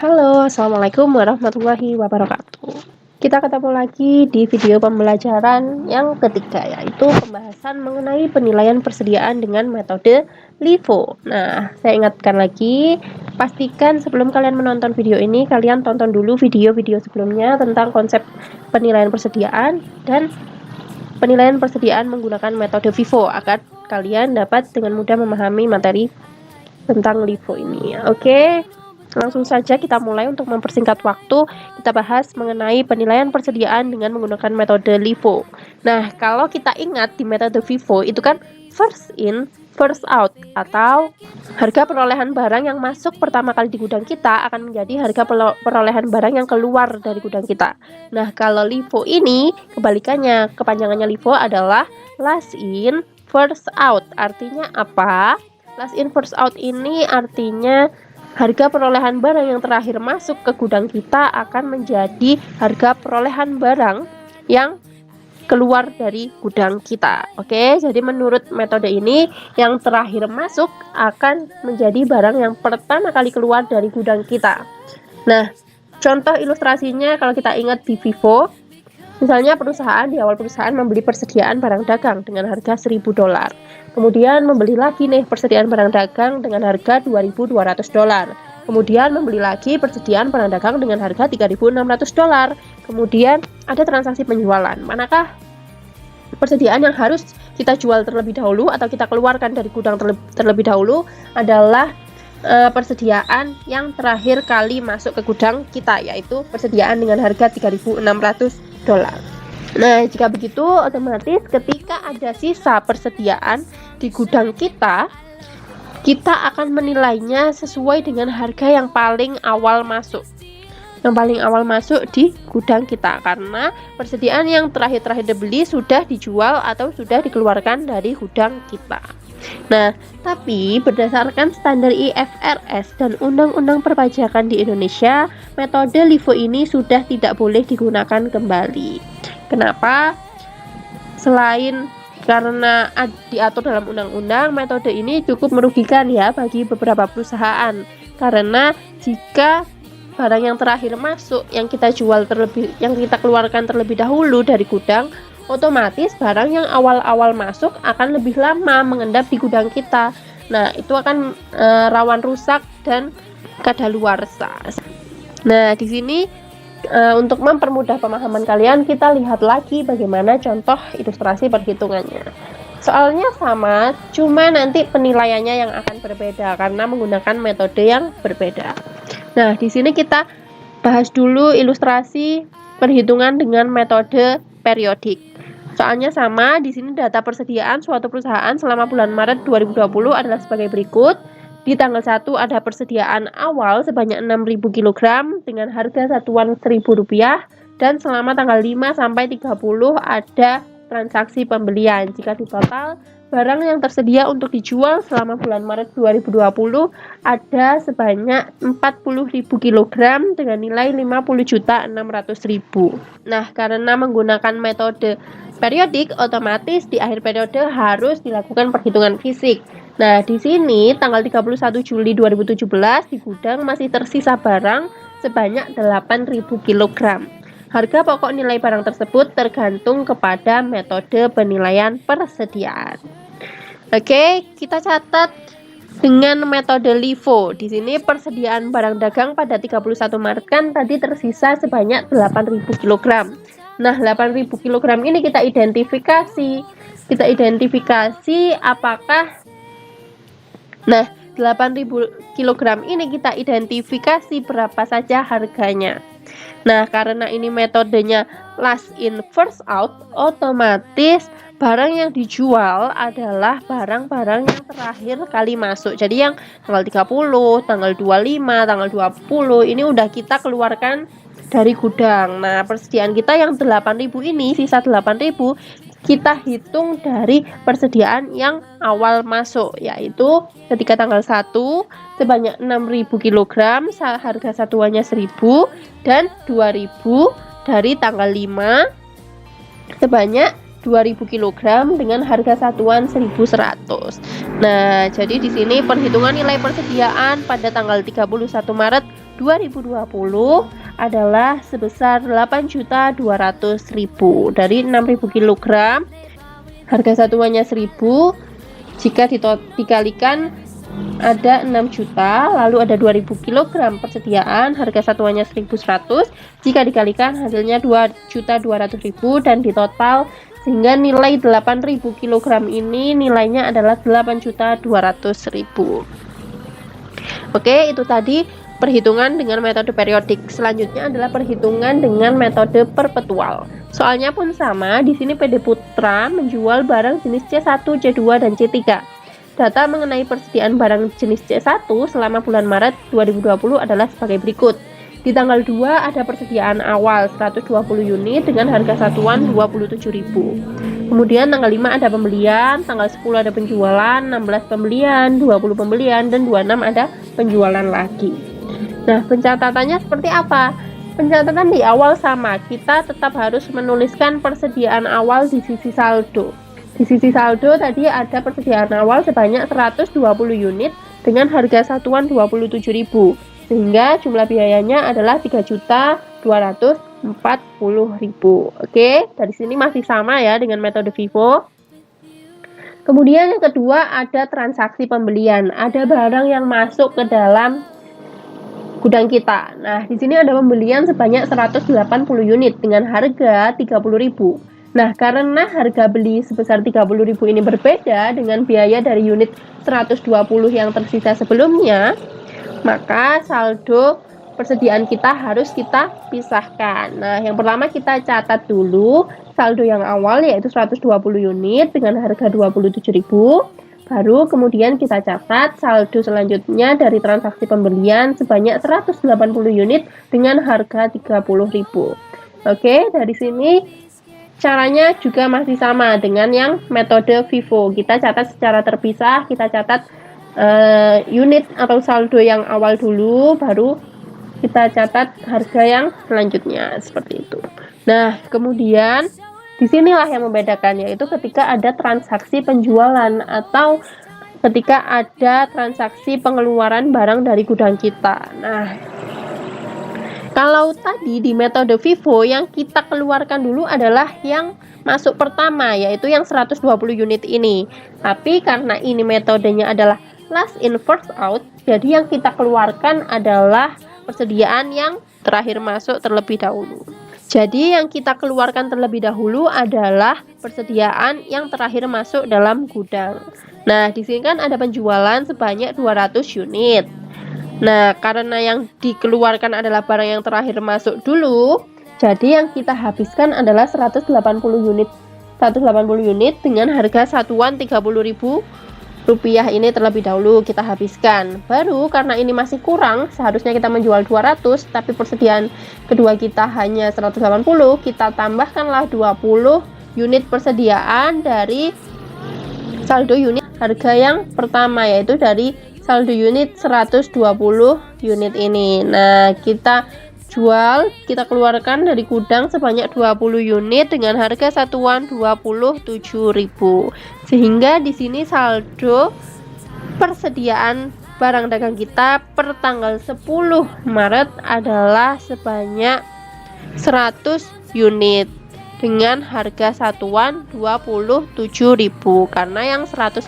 Halo, assalamualaikum warahmatullahi wabarakatuh. Kita ketemu lagi di video pembelajaran yang ketiga, yaitu pembahasan mengenai penilaian persediaan dengan metode LIFO. Nah, saya ingatkan lagi, pastikan sebelum kalian menonton video ini, kalian tonton dulu video-video sebelumnya tentang konsep penilaian persediaan dan penilaian persediaan menggunakan metode FIFO agar kalian dapat dengan mudah memahami materi tentang LIFO ini. Oke. Langsung saja kita mulai. Untuk mempersingkat waktu, kita bahas mengenai penilaian persediaan dengan menggunakan metode LIFO. Nah, kalau kita ingat di metode FIFO itu kan first in, first out, atau harga perolehan barang yang masuk pertama kali di gudang kita akan menjadi harga perolehan barang yang keluar dari gudang kita. Nah, kalau LIFO ini kebalikannya, kepanjangannya LIFO adalah last in, first out. Artinya apa? Last in, first out ini artinya harga perolehan barang yang terakhir masuk ke gudang kita akan menjadi harga perolehan barang yang keluar dari gudang kita. Oke, jadi menurut metode ini yang terakhir masuk akan menjadi barang yang pertama kali keluar dari gudang kita. Nah, contoh ilustrasinya kalau kita ingat di FIFO, misalnya di awal perusahaan membeli persediaan barang dagang dengan harga $1.000. Kemudian membeli lagi nih persediaan barang dagang dengan harga $2.200. Kemudian membeli lagi persediaan barang dagang dengan harga $3.600. Kemudian ada transaksi penjualan. Manakah persediaan yang harus kita jual terlebih dahulu atau kita keluarkan dari gudang terlebih dahulu adalah persediaan yang terakhir kali masuk ke gudang kita, yaitu persediaan dengan harga $3.600. Nah, jika begitu otomatis ketika ada sisa persediaan di gudang kita akan menilainya sesuai dengan harga yang paling awal masuk. Yang paling awal masuk di gudang kita, karena persediaan yang terakhir dibeli sudah dijual atau sudah dikeluarkan dari gudang kita. Nah, tapi berdasarkan standar IFRS dan Undang-Undang Perpajakan di Indonesia, metode LIFO ini sudah tidak boleh digunakan kembali. Kenapa? Selain karena diatur dalam undang-undang, metode ini cukup merugikan ya bagi beberapa perusahaan. Karena jika barang yang terakhir masuk yang kita keluarkan terlebih dahulu dari gudang, otomatis barang yang awal-awal masuk akan lebih lama mengendap di gudang kita. Nah, itu akan rawan rusak dan kadaluarsa. Nah, di sini untuk mempermudah pemahaman kalian, kita lihat lagi bagaimana contoh ilustrasi perhitungannya. Soalnya sama, cuma nanti penilaiannya yang akan berbeda karena menggunakan metode yang berbeda. Nah, di sini kita bahas dulu ilustrasi perhitungan dengan metode periodik. Soalnya sama, di sini data persediaan suatu perusahaan selama bulan Maret 2020 adalah sebagai berikut. Di tanggal 1 ada persediaan awal sebanyak 6.000 kg dengan harga satuan Rp1.000, dan selama tanggal 5 sampai 30 ada transaksi pembelian. Jika di total barang yang tersedia untuk dijual selama bulan Maret 2020 ada sebanyak 40.000 kg dengan nilai 50.600.000. Nah, karena menggunakan metode periodik, otomatis di akhir periode harus dilakukan perhitungan fisik. Nah, di sini tanggal 31 Juli 2017 di gudang masih tersisa barang sebanyak 8.000 kg. Harga pokok nilai barang tersebut tergantung kepada metode penilaian persediaan. Oke, kita catat dengan metode LIFO. Di sini persediaan barang dagang pada 31 Maret kan tadi tersisa sebanyak 8.000 kg. Nah, 8.000 kg ini kita identifikasi apakah 8.000 kg ini kita identifikasi berapa saja harganya. Nah, karena ini metodenya last in first out, otomatis barang yang dijual adalah barang-barang yang terakhir kali masuk. Jadi yang tanggal 30, tanggal 25, tanggal 20 ini udah kita keluarkan dari gudang. Nah, persediaan kita yang 8.000 ini, sisa 8.000 kita hitung dari persediaan yang awal masuk, yaitu ketika tanggal 1 sebanyak 6.000 kg, harga satuannya 1.000, dan 2.000 dari tanggal 5 sebanyak 2.000 kg dengan harga satuan 1.100. Nah, jadi di sini perhitungan nilai persediaan pada tanggal 31 Maret 2020 adalah sebesar 8.200.000 dari 6.000 kg. Harga satuannya 1.000, jika dikalikan ada 6 juta, lalu ada 2.000 kg persediaan, harga satuannya 1.100, jika dikalikan hasilnya 2.200.000 dan ditotal, sehingga nilai 8.000 kg ini nilainya adalah 8.200.000. Oke, itu tadi perhitungan dengan metode periodik. Selanjutnya adalah perhitungan dengan metode perpetual. Soalnya pun sama, di sini PD Putra menjual barang jenis C1, C2, dan C3. Data mengenai persediaan barang jenis C1 selama bulan Maret 2020 adalah sebagai berikut. Di tanggal 2 ada persediaan awal 120 unit dengan harga satuan 27.000. Kemudian tanggal 5 ada pembelian, tanggal 10 ada penjualan, 16 pembelian, 20 pembelian, dan 26 ada penjualan lagi. Nah, pencatatannya seperti apa? Pencatatan di awal sama, kita tetap harus menuliskan persediaan awal di sisi saldo. Di sisi saldo tadi ada persediaan awal sebanyak 120 unit dengan harga satuan 27.000, sehingga jumlah biayanya adalah 3.240.000. Oke, dari sini masih sama ya dengan metode FIFO. Kemudian yang kedua ada transaksi pembelian, ada barang yang masuk ke dalam gudang kita. Nah, di sini ada pembelian sebanyak 180 unit dengan harga 30.000. Nah, karena harga beli sebesar 30.000 ini berbeda dengan biaya dari unit 120 yang tersisa sebelumnya, maka saldo persediaan kita harus kita pisahkan. Nah, yang pertama kita catat dulu saldo yang awal yaitu 120 unit dengan harga 27.000. Baru kemudian kita catat saldo selanjutnya dari transaksi pembelian sebanyak 180 unit dengan harga 30.000. Oke, dari sini caranya juga masih sama dengan yang metode FIFO. Kita catat secara terpisah, kita catat unit atau saldo yang awal dulu, baru kita catat harga yang selanjutnya, seperti itu. Nah, kemudian disinilah yang membedakan, yaitu ketika ada transaksi penjualan atau ketika ada transaksi pengeluaran barang dari gudang kita. Nah, kalau tadi di metode FIFO yang kita keluarkan dulu adalah yang masuk pertama, yaitu yang 120 unit ini. Tapi karena ini metodenya adalah last in first out, jadi yang kita keluarkan adalah persediaan yang terakhir masuk terlebih dahulu. Jadi yang kita keluarkan terlebih dahulu adalah persediaan yang terakhir masuk dalam gudang. Nah, di sini kan ada penjualan sebanyak 200 unit. Nah, karena yang dikeluarkan adalah barang yang terakhir masuk dulu, jadi yang kita habiskan adalah 180 unit. 180 unit dengan harga satuan 30.000 rupiah ini terlebih dahulu kita habiskan. Baru karena ini masih kurang, seharusnya kita menjual 200, tapi persediaan kedua kita hanya 180, kita tambahkanlah 20 unit persediaan dari saldo unit harga yang pertama, yaitu dari saldo unit 120 unit ini. Nah, kita jual, kita keluarkan dari gudang sebanyak 20 unit dengan harga satuan 27.000. Sehingga di sini saldo persediaan barang dagang kita per tanggal 10 Maret adalah sebanyak 100 unit dengan harga satuan 27.000, karena yang 180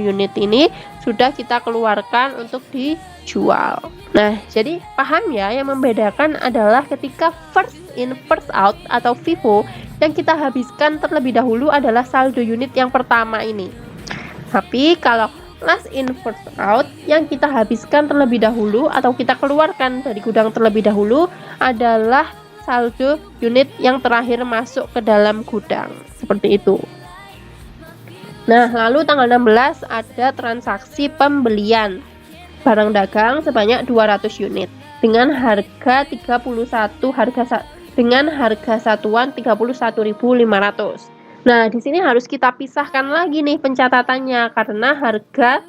unit ini sudah kita keluarkan untuk dijual. Nah, jadi paham ya, yang membedakan adalah ketika first in first out atau FIFO, yang kita habiskan terlebih dahulu adalah saldo unit yang pertama ini. Tapi kalau last in first out, yang kita habiskan terlebih dahulu atau kita keluarkan dari gudang terlebih dahulu adalah saldo unit yang terakhir masuk ke dalam gudang, seperti itu. Nah, lalu tanggal 16 ada transaksi pembelian barang dagang sebanyak 200 unit dengan harga 31 dengan harga satuan 31.500. Nah, di sini harus kita pisahkan lagi nih pencatatannya karena harga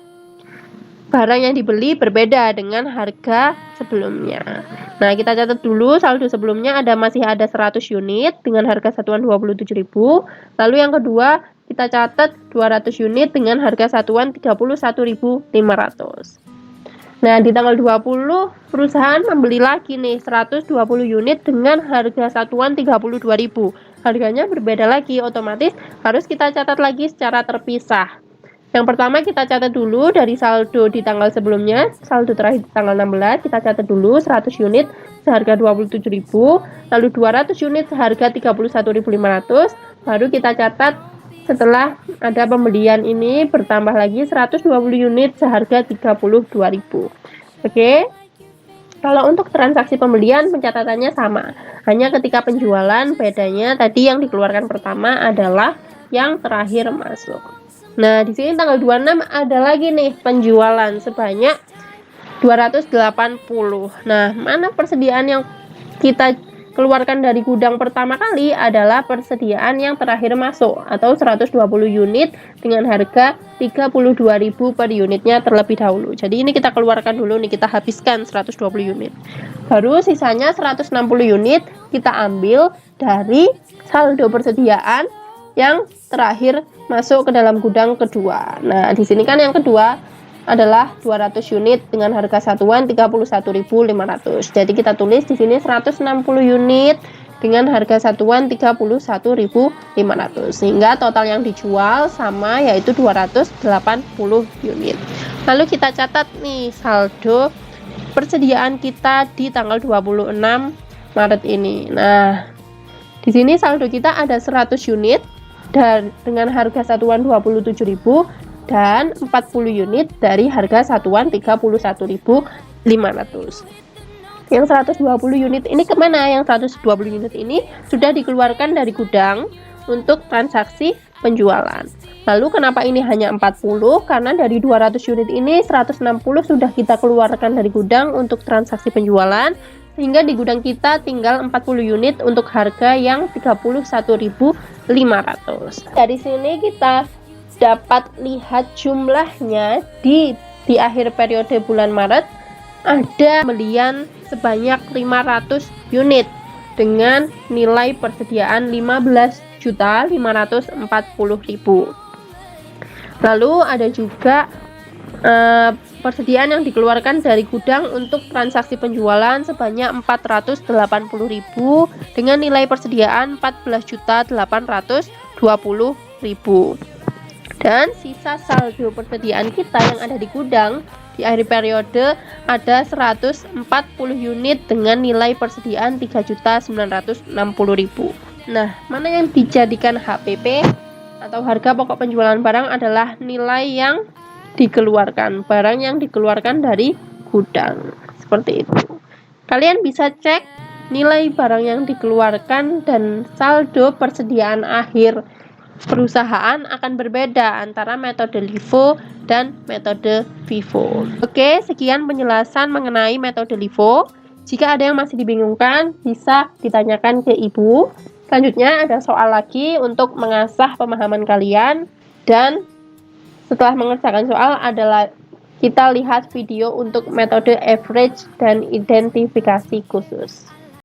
barang yang dibeli berbeda dengan harga sebelumnya. Nah, kita catat dulu saldo sebelumnya masih ada 100 unit dengan harga satuan 27.000. Lalu yang kedua, kita catat 200 unit dengan harga satuan 31.500. Nah, di tanggal 20 perusahaan membeli lagi nih 120 unit dengan harga satuan 32.000. Harganya berbeda lagi, otomatis harus kita catat lagi secara terpisah. Yang pertama kita catat dulu dari saldo di tanggal sebelumnya, saldo terakhir di tanggal 16, kita catat dulu 100 unit seharga 27.000, lalu 200 unit seharga 31.500, baru kita catat setelah ada pembelian ini bertambah lagi 120 unit seharga 32.000. Oke. Kalau untuk transaksi pembelian pencatatannya sama. Hanya ketika penjualan bedanya tadi yang dikeluarkan pertama adalah yang terakhir masuk. Nah, di sini tanggal 26 ada lagi nih penjualan sebanyak 280. Nah, mana persediaan yang kita keluarkan dari gudang pertama kali adalah persediaan yang terakhir masuk atau 120 unit dengan harga 32.000 per unitnya terlebih dahulu. Jadi ini kita keluarkan dulu nih, kita habiskan 120 unit. Baru sisanya 160 unit kita ambil dari saldo persediaan yang terakhir masuk ke dalam gudang kedua. Nah, di sini kan yang kedua adalah 200 unit dengan harga satuan 31.500. Jadi kita tulis di sini 160 unit dengan harga satuan 31.500. Sehingga total yang dijual sama yaitu 280 unit. Lalu kita catat nih saldo persediaan kita di tanggal 26 Maret ini. Nah, di sini saldo kita ada 100 unit dan dengan harga satuan 27.000 dan 40 unit dari harga satuan 31.500. Yang 120 unit ini kemana? Yang 120 unit ini sudah dikeluarkan dari gudang untuk transaksi penjualan. Lalu kenapa ini hanya 40? Karena dari 200 unit ini 160 sudah kita keluarkan dari gudang untuk transaksi penjualan, sehingga di gudang kita tinggal 40 unit untuk harga yang 31.500. Dari sini kita dapat lihat jumlahnya di akhir periode bulan Maret ada pembelian sebanyak 500 unit dengan nilai persediaan 15.540.000. Lalu ada juga persediaan yang dikeluarkan dari gudang untuk transaksi penjualan sebanyak 480.000 dengan nilai persediaan 14.820.000. Dan sisa saldo persediaan kita yang ada di gudang di akhir periode ada 140 unit dengan nilai persediaan 3.960.000. Nah, mana yang dijadikan HPP atau harga pokok penjualan barang adalah nilai yang dikeluarkan, barang yang dikeluarkan dari gudang. Seperti itu. Kalian bisa cek nilai barang yang dikeluarkan dan saldo persediaan akhir perusahaan akan berbeda antara metode LIFO dan metode FIFO. Oke, sekian penjelasan mengenai metode LIFO. Jika ada yang masih dibingungkan, bisa ditanyakan ke Ibu. Selanjutnya ada soal lagi untuk mengasah pemahaman kalian, dan setelah mengerjakan soal adalah kita lihat video untuk metode average dan identifikasi khusus.